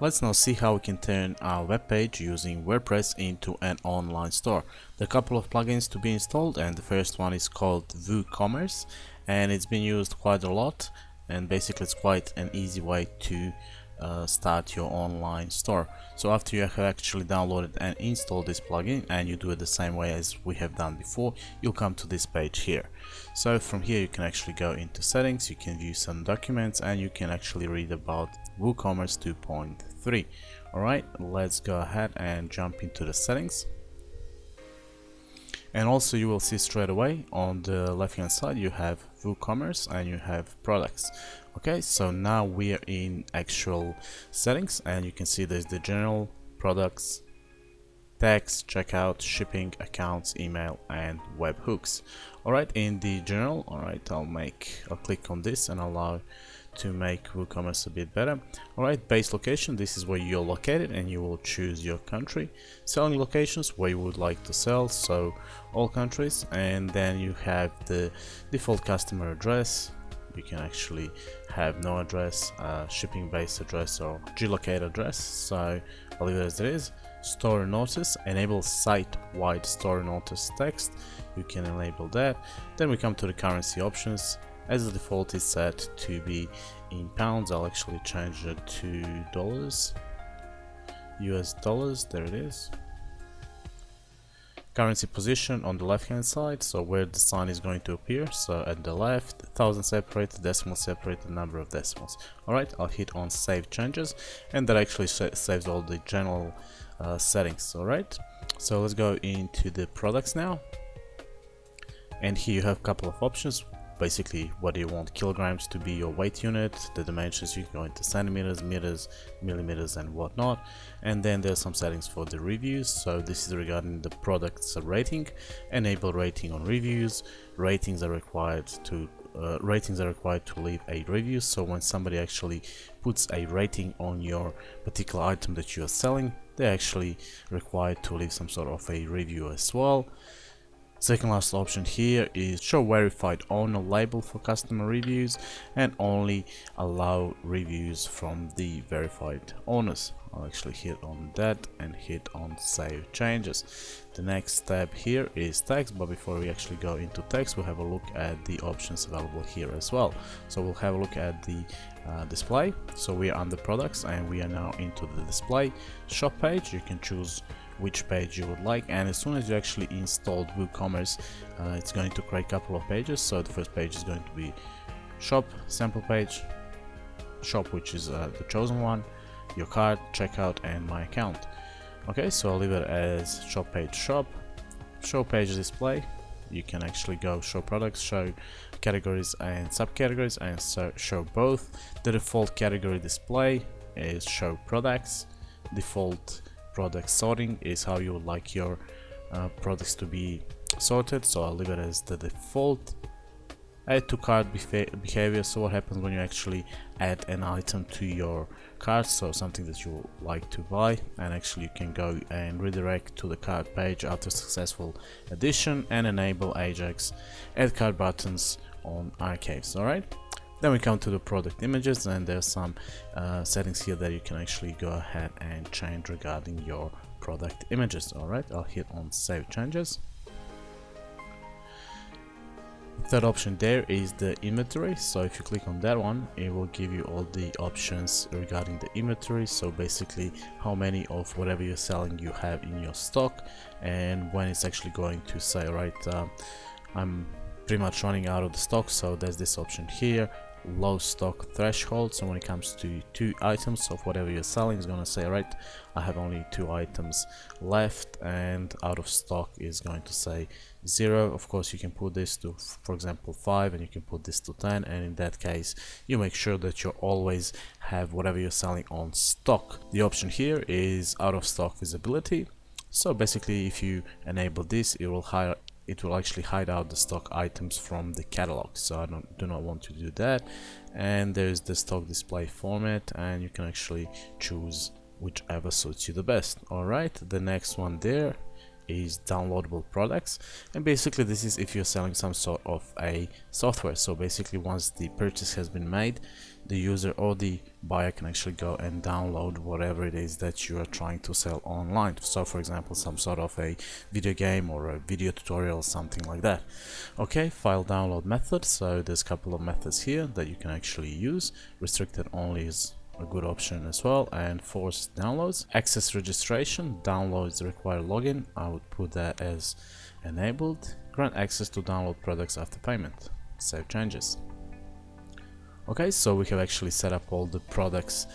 Let's now see how we can turn our web page using WordPress into an online store. There are a couple of plugins to be installed, and the first one is called WooCommerce, and it's been used quite a lot, and basically it's quite an easy way to start your online store. So after you have actually downloaded and installed this plugin, and you do it the same way as we have done before, you'll come to this page here. So from here you can actually go into settings, you can view some documents, and you can actually read about WooCommerce 2.3. Alright, let's go ahead and jump into the settings. And also you will see straight away on the left hand side you have WooCommerce and you have products. Okay, so now we are in actual settings, and you can see there's the general, products, tags, checkout, shipping, accounts, email, and webhooks. Alright, in the general, alright, I'll click on this and allow to make WooCommerce a bit better. Alright, base location, this is where you're located, and you will choose your country. Selling locations, where you would like to sell, so all countries. And then you have the default customer address. You can actually have no address, shipping base address, or geolocate address, so I'll leave it as it is. Store notice, enable site-wide store notice text, you can enable that. Then we come to the currency options. As the default is set to be in pounds, I'll actually change it to dollars, US dollars, there it is. Currency position on the left hand side, so where the sign is going to appear, so at the left, thousand separated, decimal separated, number of decimals. Alright, I'll hit on save changes, and that actually saves all the general settings. Alright, so let's go into the products now, and here you have a couple of options. Basically, what do you want kilograms to be your weight unit, the dimensions, you can go into centimeters, meters, millimeters, and whatnot. And then there's some settings for the reviews, so this is regarding the product's rating. Enable rating on reviews. Ratings are required to leave a review, so when somebody actually puts a rating on your particular item that you are selling, they're actually required to leave some sort of a review as well. Second last option here is show verified owner label for customer reviews, and only allow reviews from the verified owners. I'll actually hit on that and hit on save changes. The next step here is text, but before we actually go into text, we'll have a look at the options available here as well. So we'll have a look at the display. So we are under products, and we are now into the display shop page. You can choose which page you would like, and as soon as you actually installed WooCommerce, it's going to create a couple of pages. So the first page is going to be shop, sample page, shop, which is the chosen one, your cart, checkout, and my account. Okay, so I'll leave it as shop page shop, show page display. You can actually go show products, show categories and subcategories, and show both. The default category display is show products. Default product sorting is how you would like your products to be sorted, so I'll leave it as the default. Add to cart behavior, so what happens when you actually add an item to your cart, so something that you like to buy, and actually you can go and redirect to the cart page after successful addition, and enable Ajax add cart buttons on archives. Alright, then we come to the product images, and there's some settings here that you can actually go ahead and change regarding your product images. Alright, I'll hit on save changes. Third option there is the inventory, so if you click on that one, it will give you all the options regarding the inventory. So basically how many of whatever you're selling you have in your stock, and when it's actually going to say, right, I'm pretty much running out of the stock, so there's this option here, low stock threshold. So when it comes to 2 items of whatever you're selling, it's going to say, right, I have only 2 items left, and out of stock is going to say 0. Of course you can put this to, for example, 5, and you can put this to 10, and in that case you make sure that you always have whatever you're selling on stock. The option here is out of stock visibility, so basically if you enable this, it will actually hide out the stock items from the catalog, so I do not want to do that. And there's the stock display format, and you can actually choose whichever suits you the best. Alright, the next one there is downloadable products, and basically this is if you're selling some sort of a software. So basically once the purchase has been made, the user or the buyer can actually go and download whatever it is that you are trying to sell online. So for example, some sort of a video game or a video tutorial, something like that. Okay, file download method. So there's a couple of methods here that you can actually use. Restricted only is a good option as well, and forced downloads. Access registration, downloads require login. I would put that as enabled. Grant access to download products after payment. Save changes. Okay, so we have actually set up all the products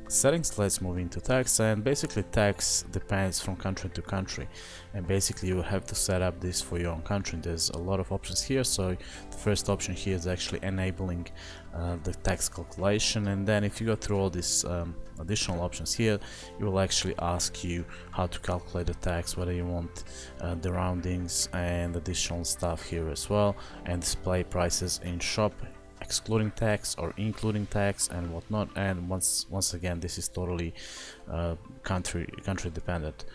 settings. Let's move into tax, and basically tax depends from country to country, and basically you have to set up this for your own country. There's a lot of options here. So the first option here is actually enabling the tax calculation, and then if you go through all these additional options here, it will actually ask you how to calculate the tax, whether you want the roundings and additional stuff here as well, and display prices in shop excluding tax or including tax and whatnot. And once again, this is totally country dependent.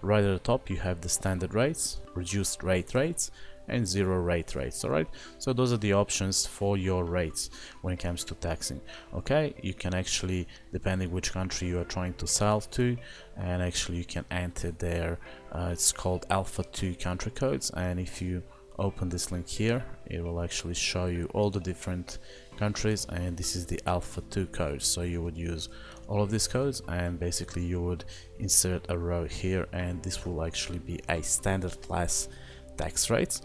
Right at the top you have the standard rates, reduced rates, and zero rate rates. All right, so those are the options for your rates when it comes to taxing. Okay, you can actually, depending which country you are trying to sell to, and actually you can enter there, it's called alpha 2 country codes, and if you open this link here, it will actually show you all the different countries, and this is the alpha 2 code. So you would use all of these codes, and basically you would insert a row here, and this will actually be a standard class tax rate.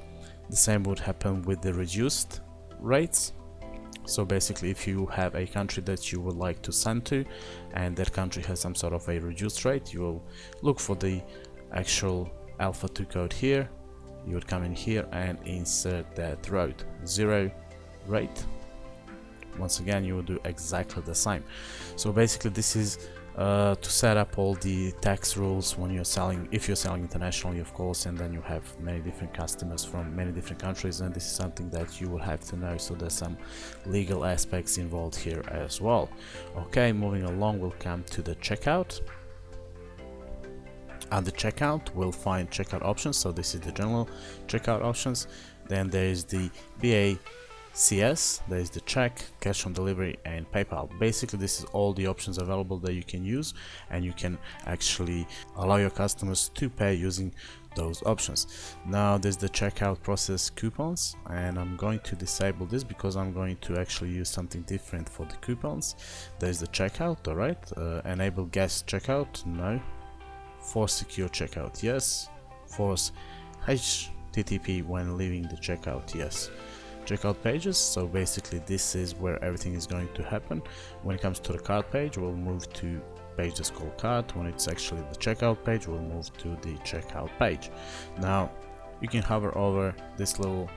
The same would happen with the reduced rates. So basically if you have a country that you would like to send to, and that country has some sort of a reduced rate, you will look for the actual alpha 2 code here. You would come in here and insert that row, zero rate. Once again, you will do exactly the same. So basically this is to set up all the tax rules when you're selling, if you're selling internationally, of course, and then you have many different customers from many different countries, and this is something that you will have to know. So there's some legal aspects involved here as well. Okay, moving along, we'll come to the checkout. Under checkout, we'll find checkout options. So this is the general checkout options. Then there is the BACS, there is the check, cash on delivery, and PayPal. Basically this is all the options available that you can use, and you can actually allow your customers to pay using those options. Now there's the checkout process coupons, and I'm going to disable this because I'm going to actually use something different for the coupons. There's the checkout, all right. Enable guest checkout, no. Force secure checkout, yes. Force HTTP when leaving the checkout, yes. Checkout pages, so basically this is where everything is going to happen. When it comes to the cart page, we'll move to page that's called cart. When it's actually the checkout page, we'll move to the checkout page. Now you can hover over this little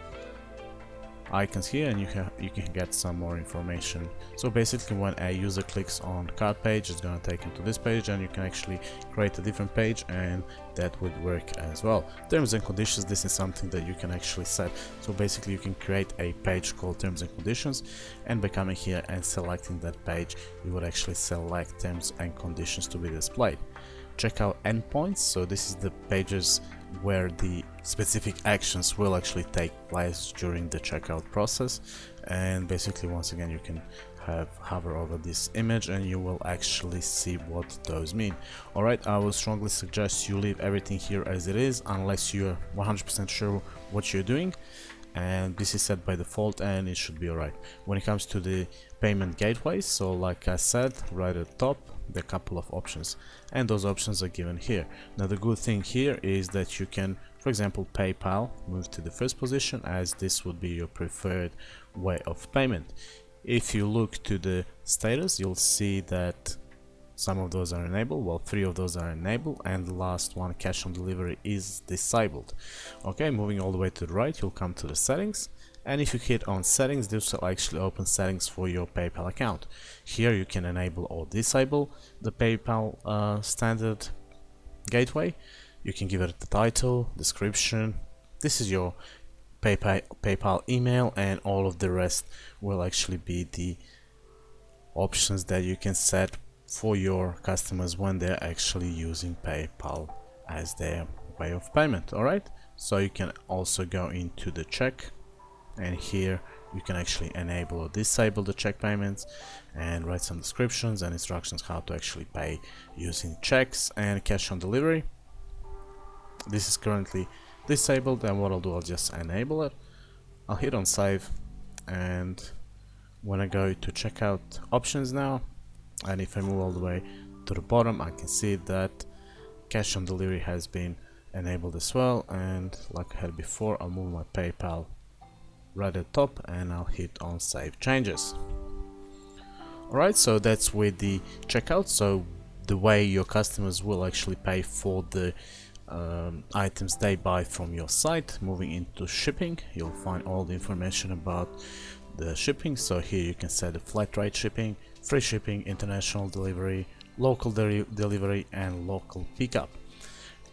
icons here, and you can get some more information. So basically when a user clicks on the cart page, it's going to take him to this page, and you can actually create a different page, and that would work as well. Terms and conditions, this is something that you can actually set. So basically you can create a page called terms and conditions, and by coming here and selecting that page, you would actually select terms and conditions to be displayed. Checkout endpoints, so this is the pages where the specific actions will actually take place during the checkout process, and basically once again you can hover over this image and you will actually see what those mean. Alright, I would strongly suggest you leave everything here as it is unless you're 100% sure what you're doing, and this is set by default and it should be alright. When it comes to the payment gateways, so like I said, right at the top there are a couple of options, and those options are given here. Now the good thing here is that you can, for example, PayPal move to the first position, as this would be your preferred way of payment. If you look to the status, you'll see that some of those are enabled, well 3 of those are enabled, and the last one, cash on delivery, is disabled. Okay, moving all the way to the right, you'll come to the settings, and if you hit on settings, this will actually open settings for your PayPal account. Here you can enable or disable the PayPal standard gateway. You can give it the title, description. This is your PayPal email, and all of the rest will actually be the options that you can set for your customers when they're actually using PayPal as their way of payment. Alright, so you can also go into the check, and here you can actually enable or disable the check payments and write some descriptions and instructions how to actually pay using checks and cash on delivery. This is currently disabled, and what I'll do, I'll just enable it. I'll hit on save, and when I go to checkout options now, and if I move all the way to the bottom, I can see that cash on delivery has been enabled as well. And like I had before, I'll move my PayPal right at the top, and I'll hit on save changes. Alright, so that's with the checkout. So the way your customers will actually pay for the items they buy from your site. Moving into shipping, you'll find all the information about the shipping. So here you can set the flat rate shipping, free shipping, international delivery, local delivery, and local pickup.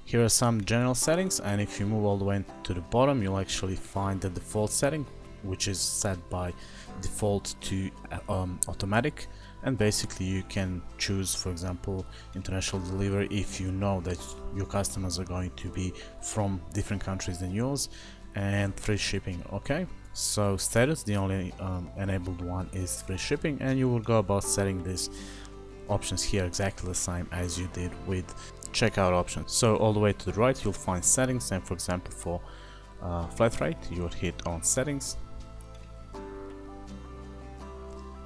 Here are some general settings, and if you move all the way to the bottom, you'll actually find the default setting, which is set by default to automatic. And basically you can choose, for example, international delivery if you know that your customers are going to be from different countries than yours, and free shipping. Okay, so status, the only enabled one is free shipping, and you will go about setting these options here exactly the same as you did with checkout options. So all the way to the right you'll find settings, and for example for flat rate you would hit on settings,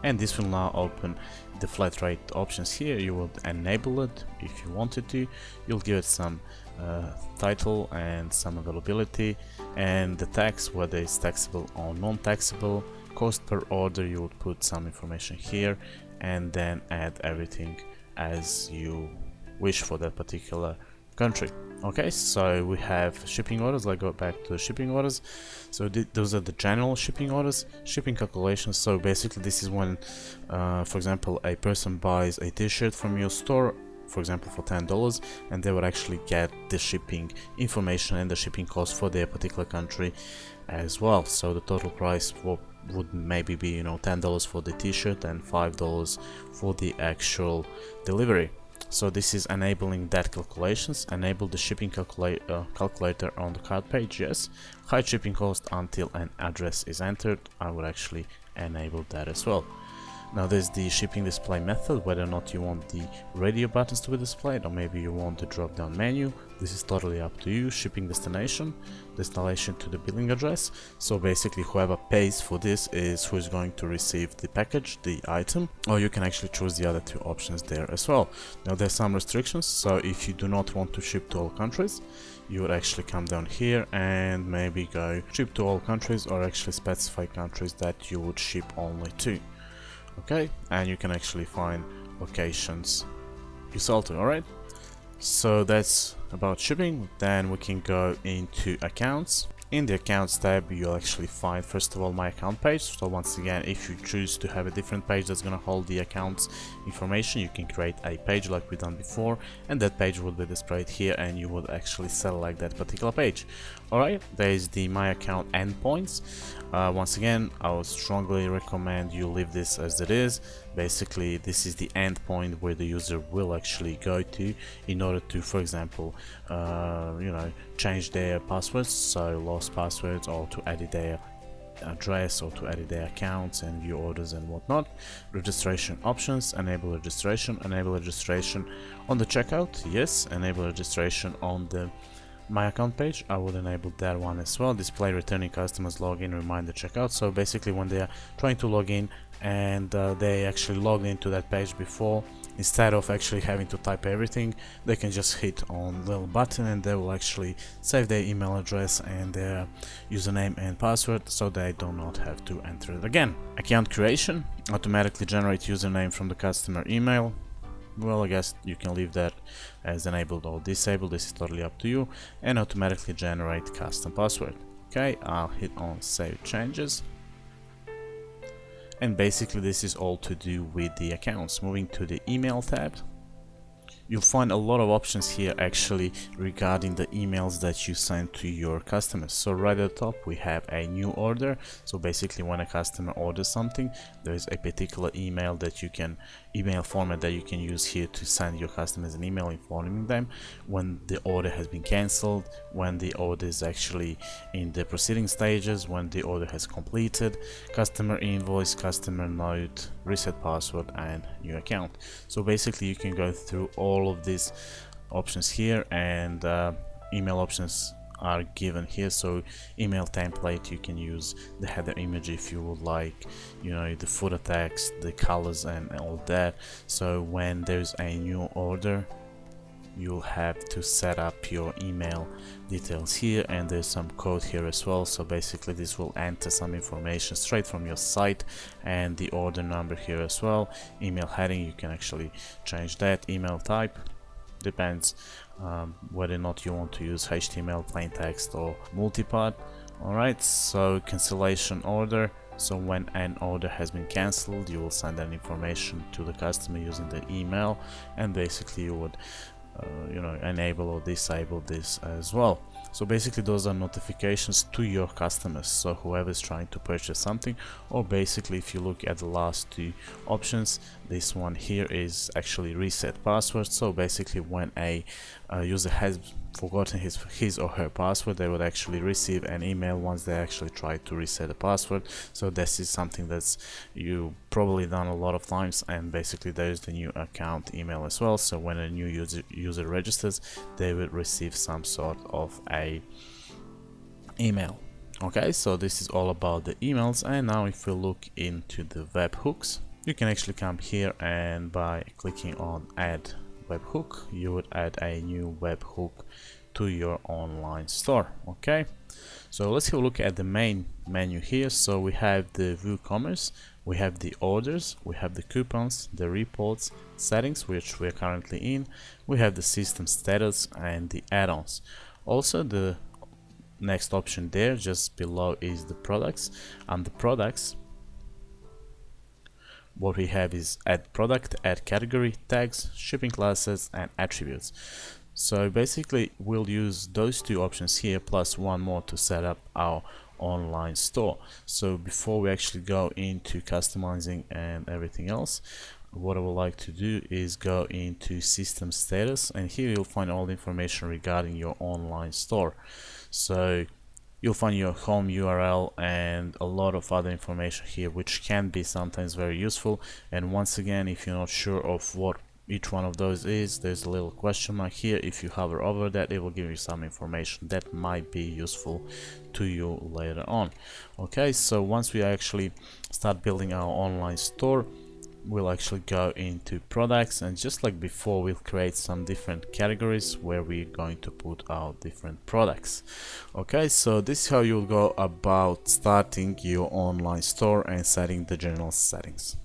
and this will now open the flat rate options. Here you will enable it if you wanted to. You'll give it some title and some availability, and the tax, whether it's taxable or non-taxable, cost per order, you would put some information here, and then add everything as you wish for that particular country. Okay, so we have shipping orders. Let's go back to the shipping orders. So those are the general shipping orders. Shipping calculations, so basically this is when for example a person buys a t-shirt from your store, for example for $10, and they would actually get the shipping information and the shipping cost for their particular country as well. So the total price would maybe be, you know, $10 for the t-shirt and $5 for the actual delivery. So this is enabling that calculations. Enable the shipping calculator on the cart page, yes. Hide shipping cost until an address is entered. I would actually enable that as well. Now there's the shipping display method, whether or not you want the radio buttons to be displayed, or maybe you want the drop down menu. This is totally up to you. Shipping destination to the billing address. So basically whoever pays for this is who is going to receive the package, the item, or you can actually choose the other two options there as well. Now there's some restrictions, so if you do not want to ship to all countries, you would actually come down here and maybe go ship to all countries, or actually specify countries that you would ship only to. Okay, and you can actually find locations you sell to. Alright, so that's about shipping. Then we can go into accounts. In the accounts tab you'll actually find first of all my account page. So once again, if you choose to have a different page that's gonna hold the accounts information, you can create a page like we done before, and that page will be displayed here, and you would actually select that particular page. Alright, there is the my account endpoints. Once again, I would strongly recommend you leave this as it is. Basically this is the endpoint where the user will actually go to in order to, for example, you know, change their passwords, so lost passwords, or to edit their address, or to edit their accounts and view orders and whatnot. Registration options, enable registration on the checkout, yes. Enable registration on the my account page, I would enable that one as well. Display returning customers login reminder checkout. So basically when they are trying to log in and they actually logged into that page before, instead of actually having to type everything, they can just hit on the little button and they will actually save their email address and their username and password, so they do not have to enter it again. Account creation, automatically generate username from the customer email. Well, I guess you can leave that as enabled or disabled, this is totally up to you. And automatically generate custom password. Okay, I'll hit on save changes. And basically this is all to do with the accounts. Moving to the email tab, you'll find a lot of options here actually regarding the emails that you send to your customers. So right at the top we have a new order. So basically when a customer orders something, there is a particular email format that you can use here to send your customers an email informing them when the order has been cancelled, when the order is actually in the proceeding stages, when the order has completed, customer invoice, customer note, reset password, and new account. So basically you can go through all of these options here, and email options are given here. So email template, you can use the header image if you would like, you know, the footer text, the colors, and all that. So when there's a new order, you'll have to set up your email details here, and there's some code here as well. So basically this will enter some information straight from your site, and the order number here as well. Email heading, you can actually change that. Email type depends whether or not you want to use HTML, plain text, or multipart. Alright, so cancellation order. So when an order has been cancelled, you will send that information to the customer using the email, and basically you would enable or disable this as well. So basically those are notifications to your customers, so whoever is trying to purchase something. Or basically if you look at the last two options, this one here is actually reset password. So basically when a user has forgotten his or her password, they would actually receive an email once they actually try to reset the password. So this is something that's you probably done a lot of times, and basically there is the new account email as well. So when a new user registers, they will receive some sort of a email. Okay, so this is all about the emails. And now if we look into the webhooks, you can actually come here, and by clicking on add webhook, you would add a new webhook to your online store. Okay, so let's have a look at the main menu here. So we have the WooCommerce, we have the orders, we have the coupons, the reports, settings, which we're currently in, we have the system status, and the add-ons. Also the next option there just below is the products. And the products, what we have is add product, add category, tags, shipping classes, and attributes. So basically we'll use those two options here plus one more to set up our online store. So before we actually go into customizing and everything else, what I would like to do is go into system status, and here you'll find all the information regarding your online store. So you'll find your home URL and a lot of other information here, which can be sometimes very useful. And once again, if you're not sure of what each one of those is, there's a little question mark here. If you hover over that, it will give you some information that might be useful to you later on. Okay, so once we actually start building our online store, we'll actually go into products, and just like before, we'll create some different categories where we're going to put our different products. Okay, so this is how you'll go about starting your online store and setting the general settings.